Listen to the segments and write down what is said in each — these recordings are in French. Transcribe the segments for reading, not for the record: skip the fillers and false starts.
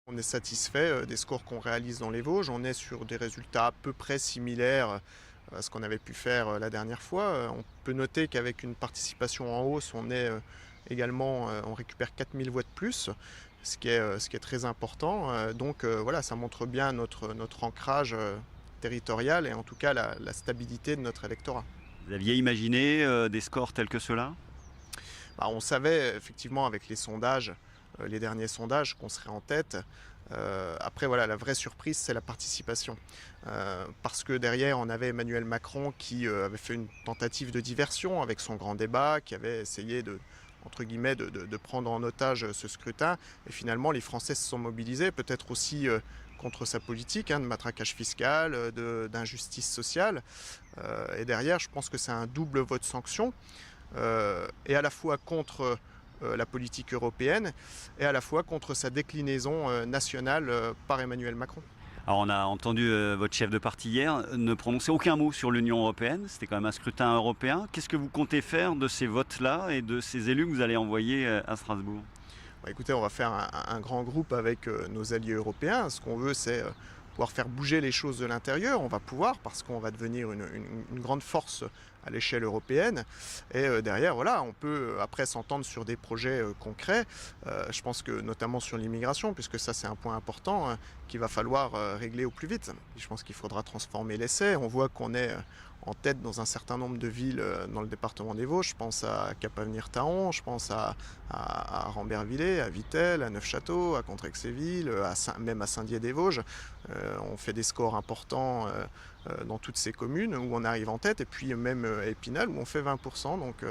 On est satisfait des scores qu'on réalise dans les Vosges. On est sur des résultats à peu près similaires à ce qu'on avait pu faire la dernière fois. On peut noter qu'avec une participation en hausse, on est également, on récupère 4000 voix de plus, ce qui est très important. Donc voilà, ça montre bien notre ancrage territorial et en tout cas la stabilité de notre électorat. Vous aviez imaginé des scores tels que ceux-là? Bah, on savait effectivement avec les sondages, les derniers sondages, qu'on serait en tête. Après, voilà, la vraie surprise, c'est la participation. Parce que derrière, on avait Emmanuel Macron qui avait fait une tentative de diversion avec son grand débat, qui avait essayé de, entre guillemets, de prendre en otage ce scrutin. Et finalement, les Français se sont mobilisés, peut-être aussi contre sa politique de matraquage fiscal, d'injustice sociale. Et derrière, je pense que c'est un double vote sanction. Et à la fois contre la politique européenne et à la fois contre sa déclinaison nationale par Emmanuel Macron. Alors on a entendu votre chef de parti hier ne prononcer aucun mot sur l'Union européenne. C'était quand même un scrutin européen. Qu'est-ce que vous comptez faire de ces votes-là et de ces élus que vous allez envoyer à Strasbourg? Bah, écoutez, on va faire un grand groupe avec nos alliés européens. Ce qu'on veut, c'est pouvoir faire bouger les choses de l'intérieur. On va pouvoir parce qu'on va devenir une grande force à l'échelle européenne. Et derrière, voilà, on peut après s'entendre sur des projets concrets. Je pense que notamment sur l'immigration, puisque ça c'est un point important qu'il va falloir régler au plus vite. Je pense qu'il faudra transformer l'essai. On voit qu'on est en tête dans un certain nombre de villes dans le département des Vosges. Je pense à Capavenir-Taon, je pense à Rambervillers, à Vittel, à Neufchâteau, à Contrexéville, même à Saint-Dié-des-Vosges. On fait des scores importants dans toutes ces communes où on arrive en tête, et puis même à Épinal où on fait 20%. Donc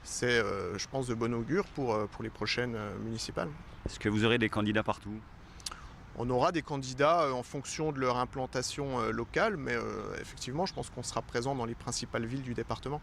c'est, je pense, de bon augure pour les prochaines municipales. Est-ce que vous aurez des candidats partout? On aura des candidats en fonction de leur implantation locale, mais effectivement, je pense qu'on sera présent dans les principales villes du département.